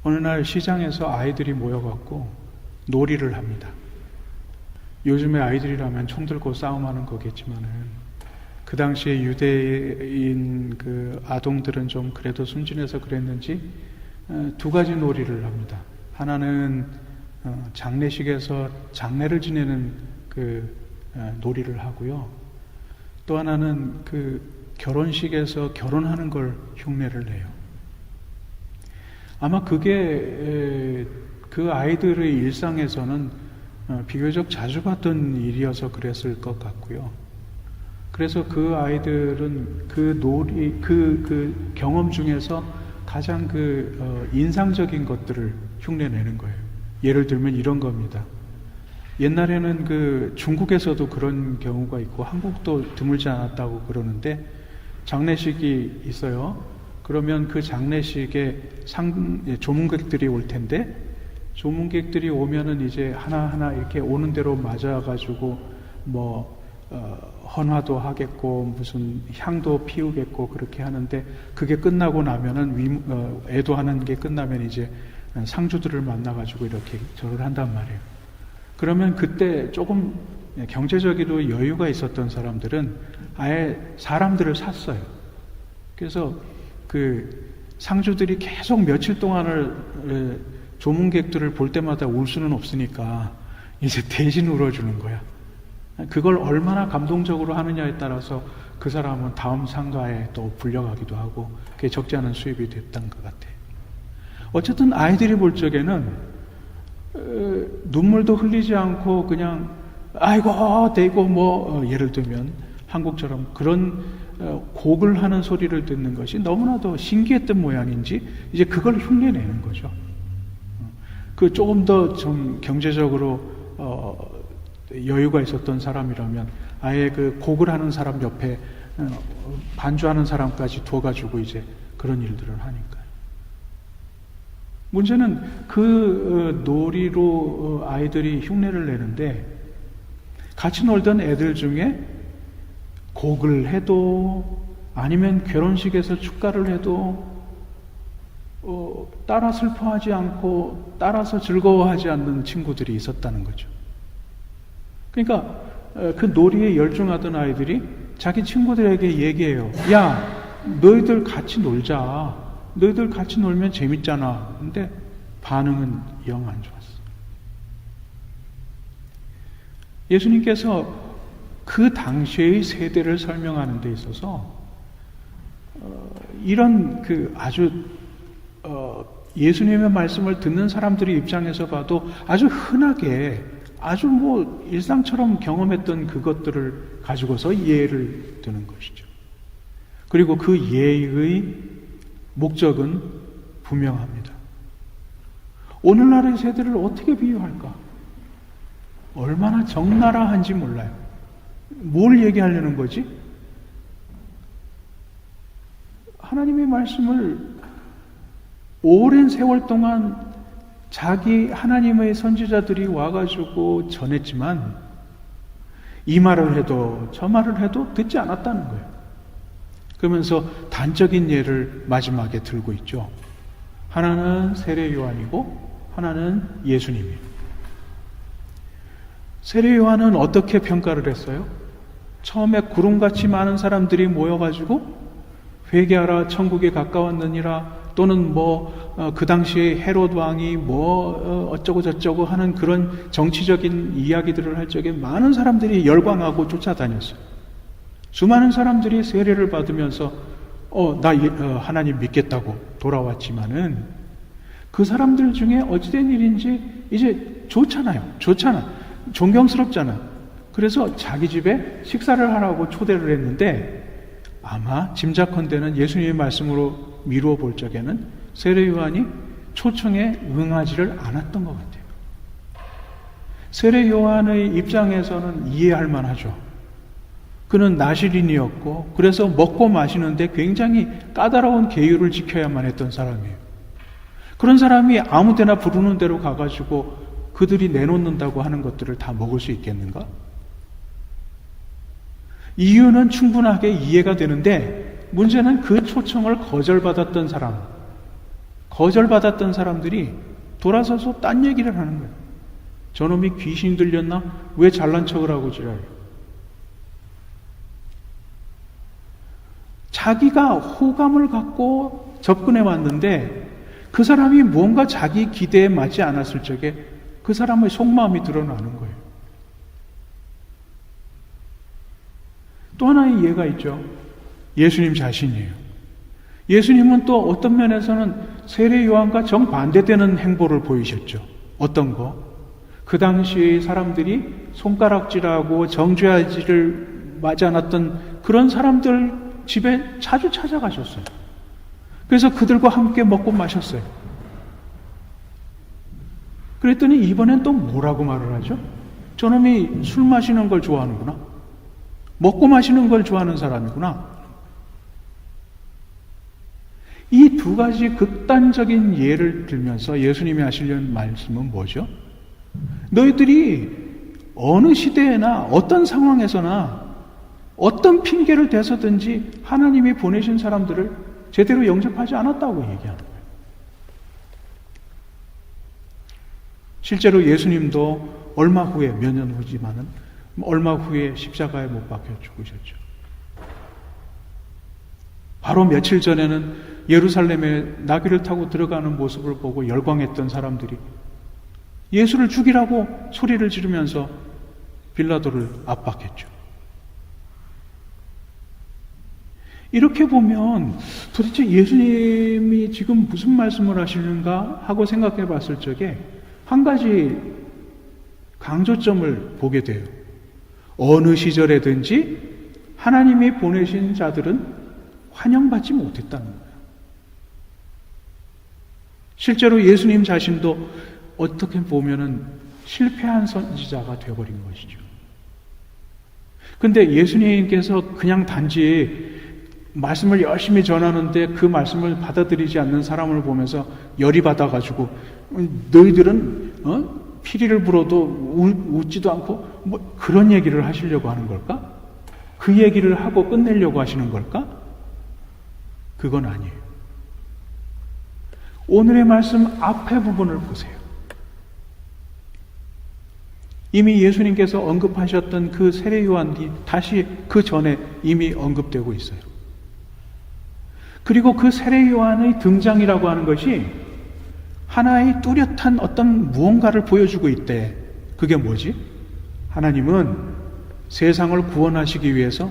어느 날 시장에서 아이들이 모여갖고 놀이를 합니다. 요즘에 아이들이라면 총 들고 싸움하는 거겠지만은 그 당시에 유대인 그 아동들은 좀 그래도 순진해서 그랬는지 두 가지 놀이를 합니다. 하나는 장례식에서 장례를 지내는 그 놀이를 하고요. 또 하나는 그 결혼식에서 결혼하는 걸 흉내를 내요. 아마 그게 그 아이들의 일상에서는 비교적 자주 봤던 일이어서 그랬을 것 같고요. 그래서 그 아이들은 그 놀이, 그 경험 중에서 가장 인상적인 것들을 흉내내는 거예요. 예를 들면 이런 겁니다. 옛날에는 그 중국에서도 그런 경우가 있고 한국도 드물지 않았다고 그러는데 장례식이 있어요. 그러면 그 장례식에 조문객들이 올 텐데 조문객들이 오면은 이제 하나하나 이렇게 오는 대로 맞아가지고 헌화도 하겠고 무슨 향도 피우겠고 그렇게 하는데 그게 끝나고 나면은 애도하는 게 끝나면 이제 상주들을 만나가지고 이렇게 절을 한단 말이에요. 그러면 그때 조금 경제적으로 여유가 있었던 사람들은 아예 사람들을 샀어요. 그래서 그 상주들이 계속 며칠 동안을 조문객들을 볼 때마다 울 수는 없으니까 이제 대신 울어주는 거야. 그걸 얼마나 감동적으로 하느냐에 따라서 그 사람은 다음 상가에 또 불려가기도 하고 그게 적지 않은 수입이 됐던 것 같아요. 어쨌든 아이들이 볼 적에는 눈물도 흘리지 않고 그냥 아이고 대고 예를 들면 한국처럼 그런 곡을 하는 소리를 듣는 것이 너무나도 신기했던 모양인지 이제 그걸 흉내내는 거죠. 그 조금 더 좀 경제적으로 여유가 있었던 사람이라면 아예 그 곡을 하는 사람 옆에 반주하는 사람까지 두어가지고 이제 그런 일들을 하니까요. 문제는 그 놀이로 아이들이 흉내를 내는데 같이 놀던 애들 중에 곡을 해도 아니면 결혼식에서 축가를 해도 따라 슬퍼하지 않고 따라서 즐거워하지 않는 친구들이 있었다는 거죠. 그러니까 그 놀이에 열중하던 아이들이 자기 친구들에게 얘기해요. 야, 너희들 같이 놀자. 너희들 같이 놀면 재밌잖아. 근데 반응은 영 안 좋았어. 예수님께서 그 당시의 세대를 설명하는 데 있어서 이런 아주 예수님의 말씀을 듣는 사람들의 입장에서 봐도 아주 흔하게 아주 일상처럼 경험했던 그것들을 가지고서 예를 드는 것이죠. 그리고 그 예의 목적은 분명합니다. 오늘날의 세대를 어떻게 비유할까? 얼마나 적나라한지 몰라요. 뭘 얘기하려는 거지? 하나님의 말씀을 오랜 세월 동안 자기 하나님의 선지자들이 와가지고 전했지만 이 말을 해도 저 말을 해도 듣지 않았다는 거예요. 그러면서 단적인 예를 마지막에 들고 있죠. 하나는 세례 요한이고 하나는 예수님이에요. 세례 요한은 어떻게 평가를 했어요? 처음에 구름같이 많은 사람들이 모여가지고 회개하라 천국에 가까웠느니라 또는 그 당시에 헤롯 왕이 어쩌고 저쩌고 하는 그런 정치적인 이야기들을 할 적에 많은 사람들이 열광하고 쫓아다녔어요. 수많은 사람들이 세례를 받으면서 나 하나님 믿겠다고 돌아왔지만은 그 사람들 중에 어찌된 일인지 이제 좋잖아. 존경스럽잖아. 그래서 자기 집에 식사를 하라고 초대를 했는데 아마 짐작컨대는 예수님의 말씀으로 미루어 볼 적에는 세례 요한이 초청에 응하지를 않았던 것 같아요. 세례 요한의 입장에서는 이해할 만하죠. 그는 나시린이었고 그래서 먹고 마시는데 굉장히 까다로운 계율을 지켜야만 했던 사람이에요. 그런 사람이 아무 데나 부르는 대로 가가지고 그들이 내놓는다고 하는 것들을 다 먹을 수 있겠는가? 이유는 충분하게 이해가 되는데 문제는 그 초청을 거절받았던 사람, 거절받았던 사람들이 돌아서서 딴 얘기를 하는 거예요. 저놈이 귀신 들렸나? 왜 잘난 척을 하고 지랄해요? 자기가 호감을 갖고 접근해 왔는데 그 사람이 뭔가 자기 기대에 맞지 않았을 적에 그 사람의 속마음이 드러나는 거예요. 또 하나의 예가 있죠. 예수님 자신이에요. 예수님은 또 어떤 면에서는 세례 요한과 정반대되는 행보를 보이셨죠. 어떤 거? 그 당시 사람들이 손가락질하고 정죄아지를 맞지 않았던 그런 사람들 집에 자주 찾아가셨어요. 그래서 그들과 함께 먹고 마셨어요. 그랬더니 이번엔 또 뭐라고 말을 하죠? 저놈이 술 마시는 걸 좋아하는구나. 먹고 마시는 걸 좋아하는 사람이구나. 이 두 가지 극단적인 예를 들면서 예수님이 하시려는 말씀은 뭐죠? 너희들이 어느 시대에나 어떤 상황에서나 어떤 핑계를 대서든지 하나님이 보내신 사람들을 제대로 영접하지 않았다고 얘기하는 거예요. 실제로 예수님도 얼마 후에, 몇 년 후지만은 얼마 후에 십자가에 못 박혀 죽으셨죠. 바로 며칠 전에는 예루살렘에 나귀를 타고 들어가는 모습을 보고 열광했던 사람들이 예수를 죽이라고 소리를 지르면서 빌라도를 압박했죠. 이렇게 보면 도대체 예수님이 지금 무슨 말씀을 하시는가 하고 생각해 봤을 적에 한 가지 강조점을 보게 돼요. 어느 시절에든지 하나님이 보내신 자들은 환영받지 못했다는 거예요. 실제로 예수님 자신도 어떻게 보면은 실패한 선지자가 되어버린 것이죠. 근데 예수님께서 그냥 단지 말씀을 열심히 전하는데 그 말씀을 받아들이지 않는 사람을 보면서 열이 받아가지고 너희들은 피리를 불어도 웃지도 않고 뭐 그런 얘기를 하시려고 하는 걸까? 그 얘기를 하고 끝내려고 하시는 걸까? 그건 아니에요. 오늘의 말씀 앞에 부분을 보세요. 이미 예수님께서 언급하셨던 그 세례 요한이 다시 그 전에 이미 언급되고 있어요. 그리고 그 세례 요한의 등장이라고 하는 것이 하나의 뚜렷한 어떤 무언가를 보여주고 있대. 그게 뭐지? 하나님은 세상을 구원하시기 위해서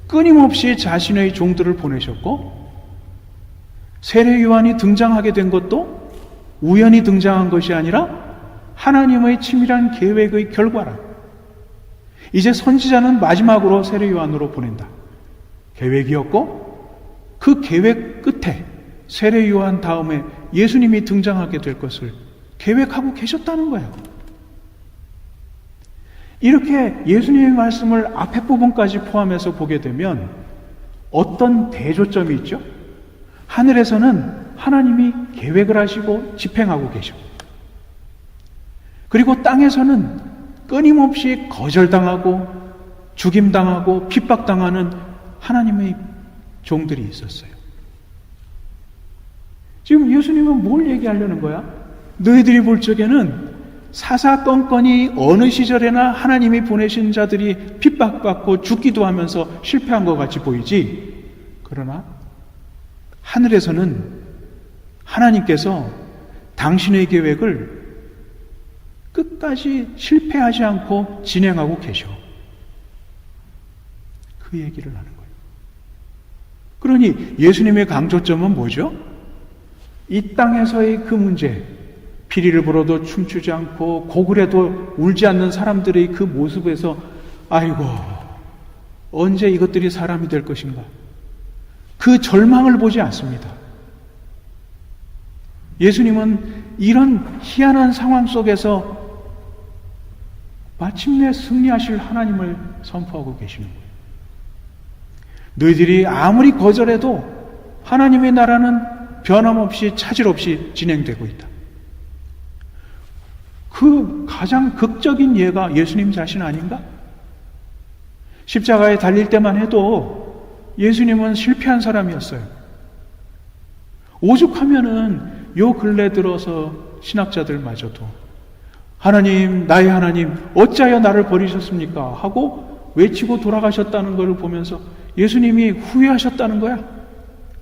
끊임없이 자신의 종들을 보내셨고 세례 요한이 등장하게 된 것도 우연히 등장한 것이 아니라 하나님의 치밀한 계획의 결과라. 이제 선지자는 마지막으로 세례 요한으로 보낸다. 계획이었고 그 계획 끝에 세례 요한 다음에 예수님이 등장하게 될 것을 계획하고 계셨다는 거예요. 이렇게 예수님의 말씀을 앞에 부분까지 포함해서 보게 되면 어떤 대조점이 있죠? 하늘에서는 하나님이 계획을 하시고 집행하고 계시고 그리고 땅에서는 끊임없이 거절당하고 죽임당하고 핍박당하는 하나님의 종들이 있었어요. 지금 예수님은 뭘 얘기하려는 거야? 너희들이 볼 적에는 사사건건이 어느 시절에나 하나님이 보내신 자들이 핍박받고 죽기도 하면서 실패한 것 같이 보이지. 그러나 하늘에서는 하나님께서 당신의 계획을 끝까지 실패하지 않고 진행하고 계셔. 그 얘기를 하는 거예요. 그러니 예수님의 강조점은 뭐죠? 이 땅에서의 그 문제, 피리를 불어도 춤추지 않고 고글에도 울지 않는 사람들의 그 모습에서 아이고 언제 이것들이 사람이 될 것인가? 그 절망을 보지 않습니다. 예수님은 이런 희한한 상황 속에서 마침내 승리하실 하나님을 선포하고 계시는 거예요. 너희들이 아무리 거절해도 하나님의 나라는 변함없이 차질 없이 진행되고 있다. 그 가장 극적인 예가 예수님 자신 아닌가? 십자가에 달릴 때만 해도 예수님은 실패한 사람이었어요. 오죽하면은 요 근래 들어서 신학자들마저도 하나님, 나의 하나님, 어찌하여 나를 버리셨습니까? 하고 외치고 돌아가셨다는 것을 보면서 예수님이 후회하셨다는 거야.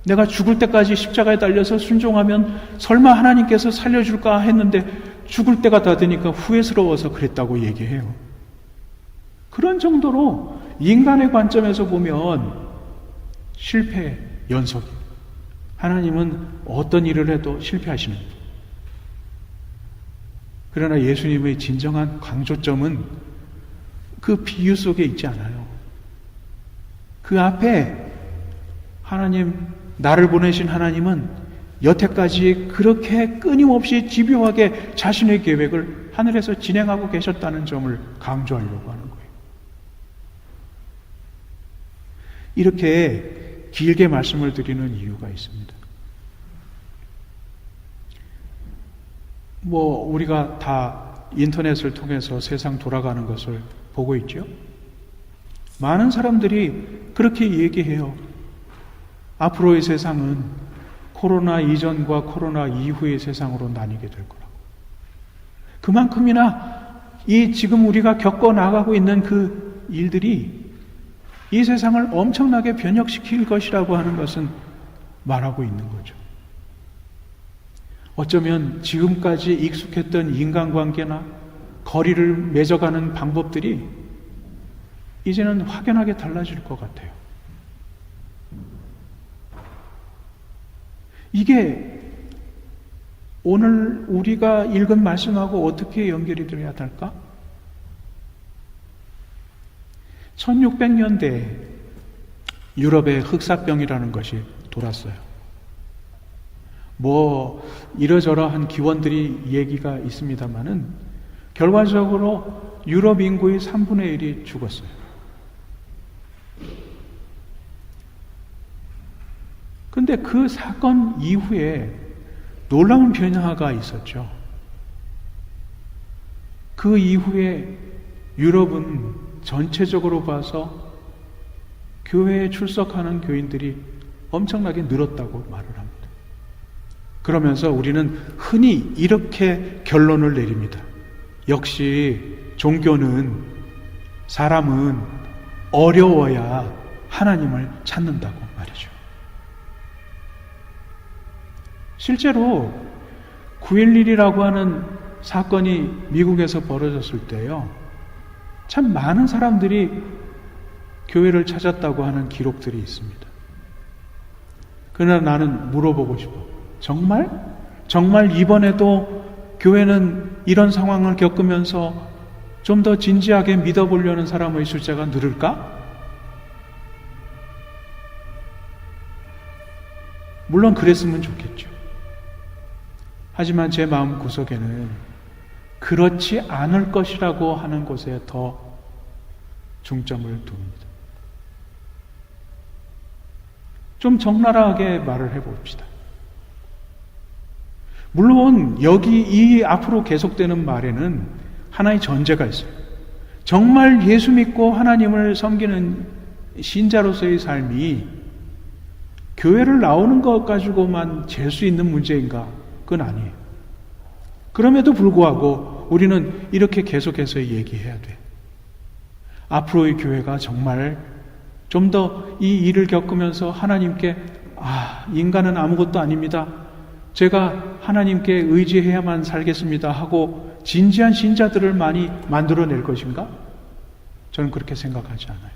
내가 죽을 때까지 십자가에 달려서 순종하면 설마 하나님께서 살려줄까 했는데 죽을 때가 다 되니까 후회스러워서 그랬다고 얘기해요. 그런 정도로 인간의 관점에서 보면 실패 연속. 하나님은 어떤 일을 해도 실패하시는 분. 그러나 예수님의 진정한 강조점은 그 비유 속에 있지 않아요. 그 앞에 하나님, 나를 보내신 하나님은 여태까지 그렇게 끊임없이 집요하게 자신의 계획을 하늘에서 진행하고 계셨다는 점을 강조하려고 하는 거예요. 이렇게 길게 말씀을 드리는 이유가 있습니다. 우리가 다 인터넷을 통해서 세상 돌아가는 것을 보고 있죠. 많은 사람들이 그렇게 얘기해요. 앞으로의 세상은 코로나 이전과 코로나 이후의 세상으로 나뉘게 될 거라고. 그만큼이나 지금 우리가 겪어 나가고 있는 그 일들이 이 세상을 엄청나게 변혁시킬 것이라고 하는 것은 말하고 있는 거죠. 어쩌면 지금까지 익숙했던 인간관계나 거리를 맺어가는 방법들이 이제는 확연하게 달라질 것 같아요. 이게 오늘 우리가 읽은 말씀하고 어떻게 연결이 되어야 할까? 1600년대에 유럽에 흑사병이라는 것이 돌았어요. 이러저러한 기원들이 얘기가 있습니다만은 결과적으로 유럽 인구의 3분의 1이 죽었어요. 근데 그 사건 이후에 놀라운 변화가 있었죠. 그 이후에 유럽은 전체적으로 봐서 교회에 출석하는 교인들이 엄청나게 늘었다고 말을 합니다. 그러면서 우리는 흔히 이렇게 결론을 내립니다. 역시 종교는, 사람은 어려워야 하나님을 찾는다고 말이죠. 실제로 9.11이라고 하는 사건이 미국에서 벌어졌을 때요, 참 많은 사람들이 교회를 찾았다고 하는 기록들이 있습니다. 그러나 나는 물어보고 싶어. 정말 이번에도 교회는 이런 상황을 겪으면서 좀 더 진지하게 믿어보려는 사람의 숫자가 늘을까? 물론 그랬으면 좋겠죠. 하지만 제 마음 구석에는 그렇지 않을 것이라고 하는 곳에 더 중점을 둡니다. 좀 적나라하게 말을 해봅시다. 물론 이 앞으로 계속되는 말에는 하나의 전제가 있어요. 정말 예수 믿고 하나님을 섬기는 신자로서의 삶이 교회를 나오는 것 가지고만 잴 수 있는 문제인가? 그건 아니에요. 그럼에도 불구하고 우리는 이렇게 계속해서 얘기해야 돼. 앞으로의 교회가 정말 좀 더 이 일을 겪으면서 하나님께 인간은 아무것도 아닙니다. 제가 하나님께 의지해야만 살겠습니다 하고 진지한 신자들을 많이 만들어낼 것인가? 저는 그렇게 생각하지 않아요.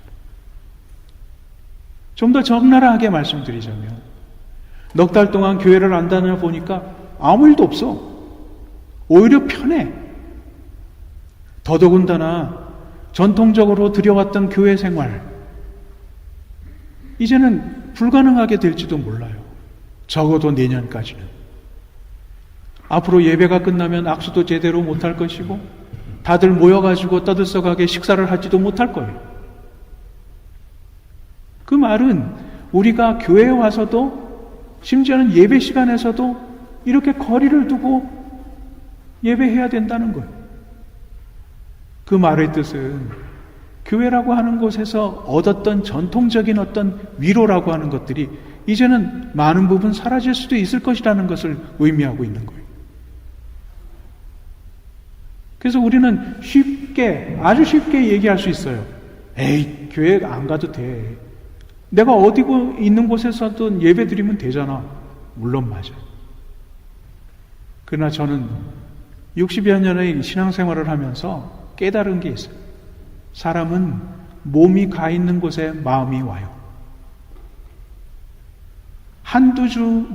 좀 더 적나라하게 말씀드리자면 넉 달 동안 교회를 안 다녀보니까 아무 일도 없어. 오히려 편해. 더더군다나 전통적으로 들여왔던 교회 생활 이제는 불가능하게 될지도 몰라요. 적어도 내년까지는. 앞으로 예배가 끝나면 악수도 제대로 못할 것이고 다들 모여가지고 떠들썩하게 식사를 하지도 못할 거예요. 그 말은 우리가 교회에 와서도 심지어는 예배 시간에서도 이렇게 거리를 두고 예배해야 된다는 거예요. 그 말의 뜻은 교회라고 하는 곳에서 얻었던 전통적인 어떤 위로라고 하는 것들이 이제는 많은 부분 사라질 수도 있을 것이라는 것을 의미하고 있는 거예요. 그래서 우리는 아주 쉽게 얘기할 수 있어요. 에이, 교회 안 가도 돼. 내가 어디 있는 곳에서든 예배 드리면 되잖아. 물론 맞아요. 그러나 저는 60여 년의 신앙생활을 하면서 깨달은 게 있어요. 사람은 몸이 가 있는 곳에 마음이 와요. 한두 주,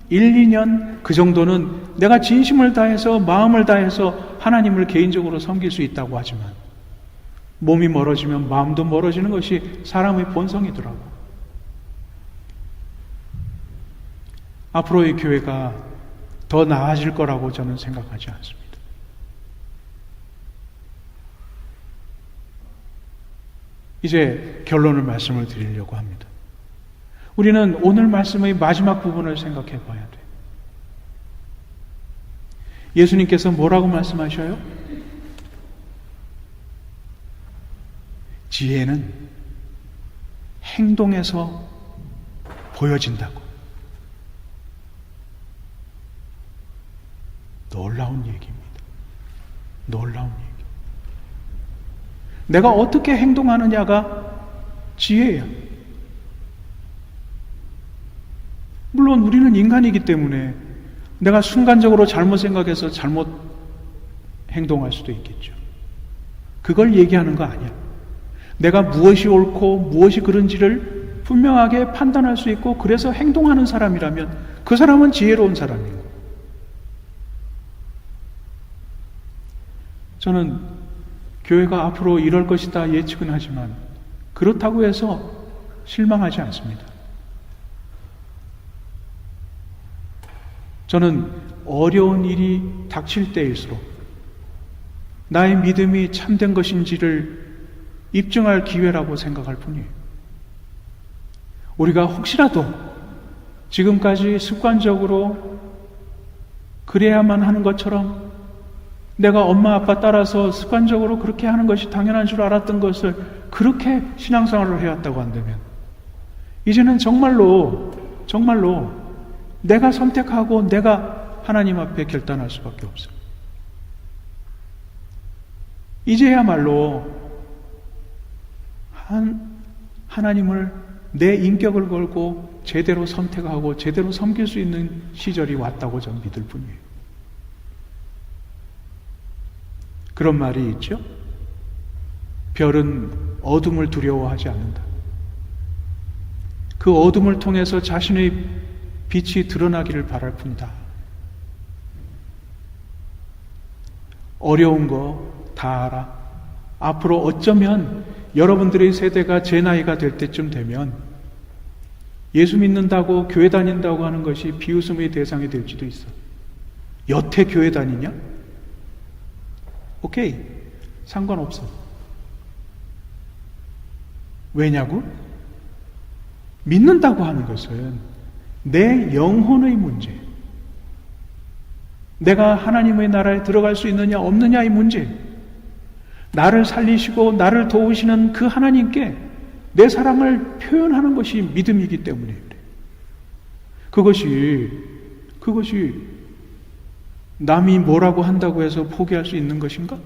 1, 2년 그 정도는 내가 진심을 다해서 마음을 다해서 하나님을 개인적으로 섬길 수 있다고 하지만 몸이 멀어지면 마음도 멀어지는 것이 사람의 본성이더라고. 앞으로의 교회가 더 나아질 거라고 저는 생각하지 않습니다. 이제 결론을 말씀을 드리려고 합니다. 우리는 오늘 말씀의 마지막 부분을 생각해 봐야 돼요. 예수님께서 뭐라고 말씀하셔요? 지혜는 행동에서 보여진다고. 놀라운 얘기입니다. 놀라운 얘기. 내가 어떻게 행동하느냐가 지혜야. 물론 우리는 인간이기 때문에 내가 순간적으로 잘못 생각해서 잘못 행동할 수도 있겠죠. 그걸 얘기하는 거 아니야. 내가 무엇이 옳고 무엇이 그른지를 분명하게 판단할 수 있고 그래서 행동하는 사람이라면 그 사람은 지혜로운 사람이에요. 저는 교회가 앞으로 이럴 것이다 예측은 하지만 그렇다고 해서 실망하지 않습니다. 저는 어려운 일이 닥칠 때일수록 나의 믿음이 참된 것인지를 입증할 기회라고 생각할 뿐이에요. 우리가 혹시라도 지금까지 습관적으로 그래야만 하는 것처럼 내가 엄마 아빠 따라서 습관적으로 그렇게 하는 것이 당연한 줄 알았던 것을 그렇게 신앙생활을 해왔다고 한다면 이제는 정말로 내가 선택하고 내가 하나님 앞에 결단할 수밖에 없어요. 이제야말로 하나님을 내 인격을 걸고 제대로 선택하고 제대로 섬길 수 있는 시절이 왔다고 저는 믿을 뿐이에요. 그런 말이 있죠. 별은 어둠을 두려워하지 않는다. 그 어둠을 통해서 자신의 빛이 드러나기를 바랄 뿐이다. 어려운 거 다 알아. 앞으로 어쩌면 여러분들의 세대가 제 나이가 될 때쯤 되면 예수 믿는다고 교회 다닌다고 하는 것이 비웃음의 대상이 될지도 있어. 여태 교회 다니냐? 오케이. 상관없어. 왜냐고? 믿는다고 하는 것은 내 영혼의 문제. 내가 하나님의 나라에 들어갈 수 있느냐 없느냐의 문제. 나를 살리시고 나를 도우시는 그 하나님께 내 사랑을 표현하는 것이 믿음이기 때문에 그래. 그것이 남이 뭐라고 한다고 해서 포기할 수 있는 것인가?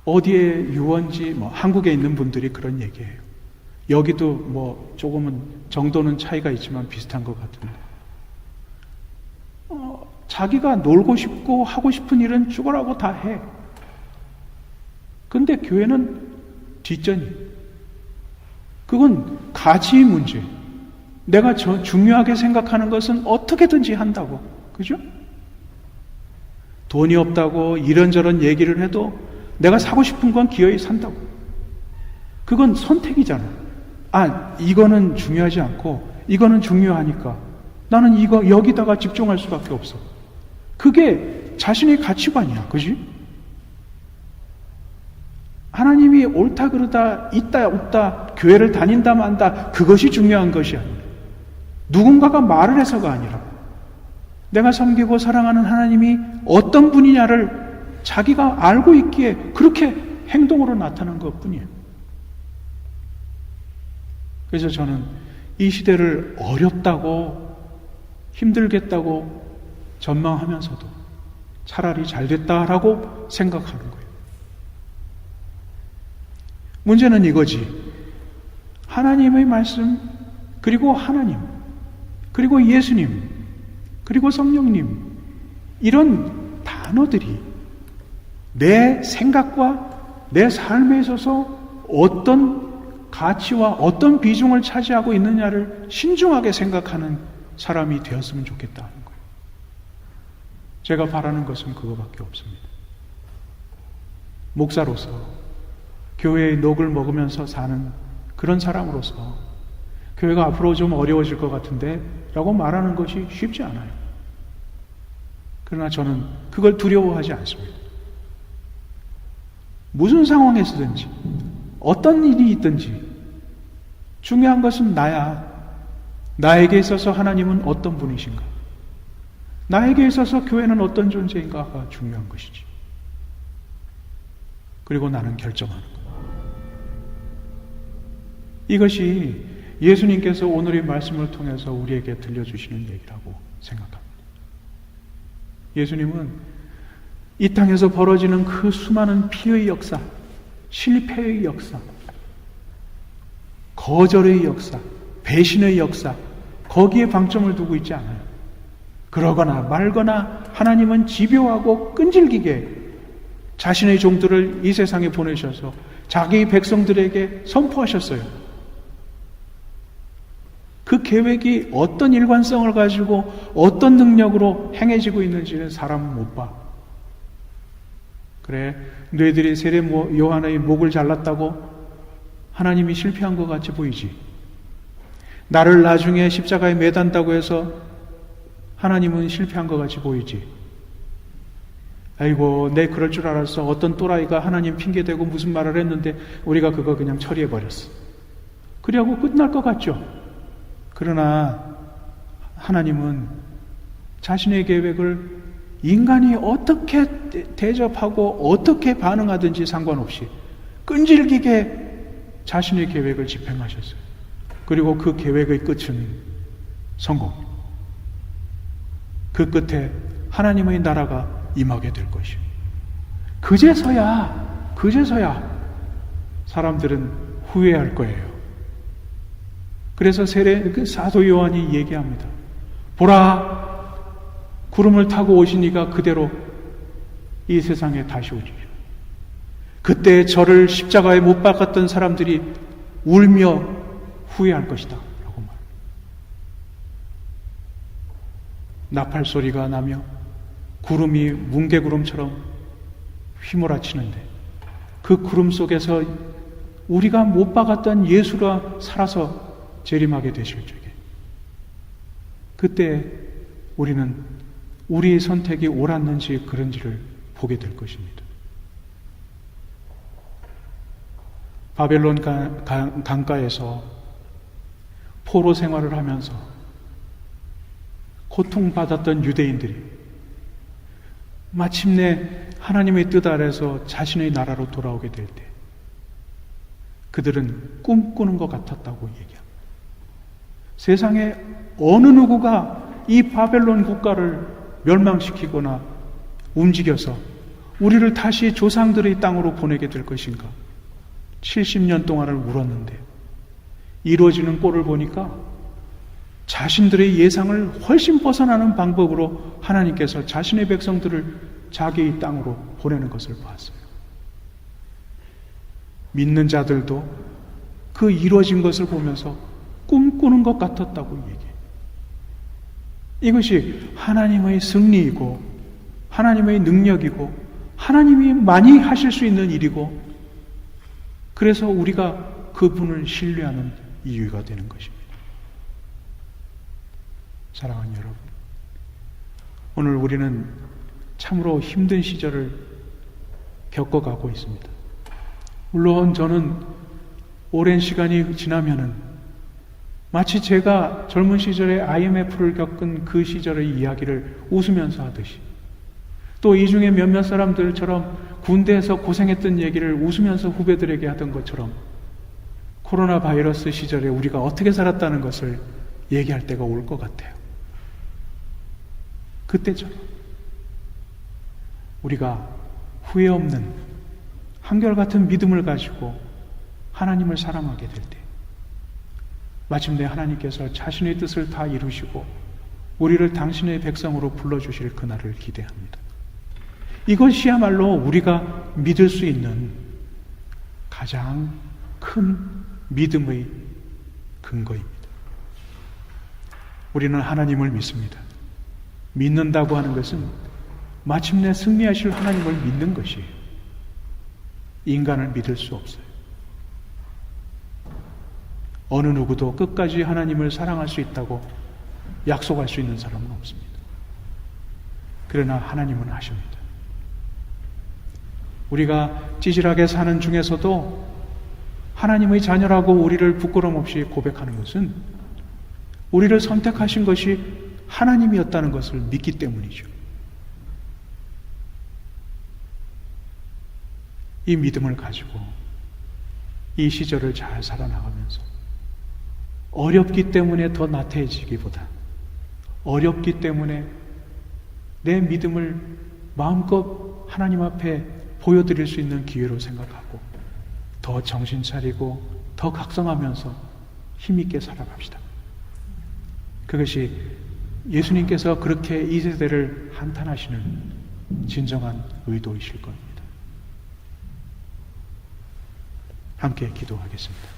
어디에 유원지 한국에 있는 분들이 그런 얘기해요. 여기도 조금은 정도는 차이가 있지만 비슷한 것 같은데 자기가 놀고 싶고 하고 싶은 일은 죽으라고 다 해. 근데 교회는 뒷전이. 그건 가치의 문제. 내가 중요하게 생각하는 것은 어떻게든지 한다고. 그죠? 돈이 없다고 이런저런 얘기를 해도 내가 사고 싶은 건 기어이 산다고. 그건 선택이잖아. 이거는 중요하지 않고 이거는 중요하니까 나는 여기다가 집중할 수밖에 없어. 그게 자신의 가치관이야. 그지? 하나님이 옳다 그르다 있다 없다 교회를 다닌다 만다 그것이 중요한 것이 아니라 누군가가 말을 해서가 아니라 내가 섬기고 사랑하는 하나님이 어떤 분이냐를 자기가 알고 있기에 그렇게 행동으로 나타난 것뿐이에요. 그래서 저는 이 시대를 어렵다고 힘들겠다고 전망하면서도 차라리 잘 됐다라고 생각하는 거예요. 문제는 이거지. 하나님의 말씀, 그리고 하나님, 그리고 예수님, 그리고 성령님, 이런 단어들이 내 생각과 내 삶에 있어서 어떤 가치와 어떤 비중을 차지하고 있느냐를 신중하게 생각하는 사람이 되었으면 좋겠다는 거예요. 제가 바라는 것은 그거밖에 없습니다. 목사로서 교회의 녹을 먹으면서 사는 그런 사람으로서 교회가 앞으로 좀 어려워질 것 같은데 라고 말하는 것이 쉽지 않아요. 그러나 저는 그걸 두려워하지 않습니다. 무슨 상황에서든지 어떤 일이 있든지 중요한 것은 나야. 나에게 있어서 하나님은 어떤 분이신가? 나에게 있어서 교회는 어떤 존재인가가 중요한 것이지. 그리고 나는 결정하는 것. 이것이 예수님께서 오늘의 말씀을 통해서 우리에게 들려주시는 얘기라고 생각합니다. 예수님은 이 땅에서 벌어지는 그 수많은 피의 역사, 실패의 역사, 거절의 역사, 배신의 역사, 거기에 방점을 두고 있지 않아요. 그러거나 말거나 하나님은 집요하고 끈질기게 자신의 종들을 이 세상에 보내셔서 자기 백성들에게 선포하셨어요. 그 계획이 어떤 일관성을 가지고 어떤 능력으로 행해지고 있는지는 사람은 못 봐. 그래, 너희들이 세례 요한의 목을 잘랐다고 하나님이 실패한 것 같이 보이지. 나를 나중에 십자가에 매단다고 해서 하나님은 실패한 것 같이 보이지. 아이고, 내 그럴 줄 알았어. 어떤 또라이가 하나님 핑계대고 무슨 말을 했는데 우리가 그거 그냥 처리해버렸어. 그리하고 끝날 것 같죠. 그러나 하나님은 자신의 계획을 인간이 어떻게 대접하고 어떻게 반응하든지 상관없이 끈질기게 자신의 계획을 집행하셨어요. 그리고 그 계획의 끝은 성공. 그 끝에 하나님의 나라가 임하게 될 것이요. 그제서야 사람들은 후회할 거예요. 그래서 사도 요한이 얘기합니다. 보라, 구름을 타고 오신 이가 그대로 이 세상에 다시 오시죠. 그때 저를 십자가에 못 박았던 사람들이 울며 후회할 것이다 라고 말합니다. 나팔 소리가 나며 구름이 뭉게구름처럼 휘몰아치는데 그 구름 속에서 우리가 못 박았던 예수가 살아서 재림하게 되실 적에 그때 우리는 우리의 선택이 옳았는지 그런지를 보게 될 것입니다. 바벨론 강가에서 포로 생활을 하면서 고통받았던 유대인들이 마침내 하나님의 뜻 아래서 자신의 나라로 돌아오게 될 때 그들은 꿈꾸는 것 같았다고 얘기합니다. 세상에 어느 누구가 이 바벨론 국가를 멸망시키거나 움직여서 우리를 다시 조상들의 땅으로 보내게 될 것인가? 70년 동안을 울었는데 이루어지는 꼴을 보니까 자신들의 예상을 훨씬 벗어나는 방법으로 하나님께서 자신의 백성들을 자기의 땅으로 보내는 것을 보았어요. 믿는 자들도 그 이루어진 것을 보면서 꿈꾸는 것 같았다고 얘기해요. 이것이 하나님의 승리이고 하나님의 능력이고 하나님이 많이 하실 수 있는 일이고 그래서 우리가 그분을 신뢰하는 이유가 되는 것입니다. 사랑하는 여러분, 오늘 우리는 참으로 힘든 시절을 겪어가고 있습니다. 물론 저는 오랜 시간이 지나면은 마치 제가 젊은 시절에 IMF를 겪은 그 시절의 이야기를 웃으면서 하듯이 또 이 중에 몇몇 사람들처럼 군대에서 고생했던 얘기를 웃으면서 후배들에게 하던 것처럼 코로나 바이러스 시절에 우리가 어떻게 살았다는 것을 얘기할 때가 올 것 같아요. 그때처럼 우리가 후회 없는 한결같은 믿음을 가지고 하나님을 사랑하게 될 때, 마침내 하나님께서 자신의 뜻을 다 이루시고 우리를 당신의 백성으로 불러주실 그날을 기대합니다. 이것이야말로 우리가 믿을 수 있는 가장 큰 믿음의 근거입니다. 우리는 하나님을 믿습니다. 믿는다고 하는 것은 마침내 승리하실 하나님을 믿는 것이에요. 인간을 믿을 수 없어요. 어느 누구도 끝까지 하나님을 사랑할 수 있다고 약속할 수 있는 사람은 없습니다. 그러나 하나님은 하십니다. 우리가 찌질하게 사는 중에서도 하나님의 자녀라고 우리를 부끄럼 없이 고백하는 것은 우리를 선택하신 것이 하나님이었다는 것을 믿기 때문이죠. 이 믿음을 가지고 이 시절을 잘 살아나가면서 어렵기 때문에 더 나태해지기보다 어렵기 때문에 내 믿음을 마음껏 하나님 앞에 보여드릴 수 있는 기회로 생각하고 더 정신 차리고 더 각성하면서 힘있게 살아갑시다. 그것이 예수님께서 그렇게 이 세대를 한탄하시는 진정한 의도이실 겁니다. 함께 기도하겠습니다.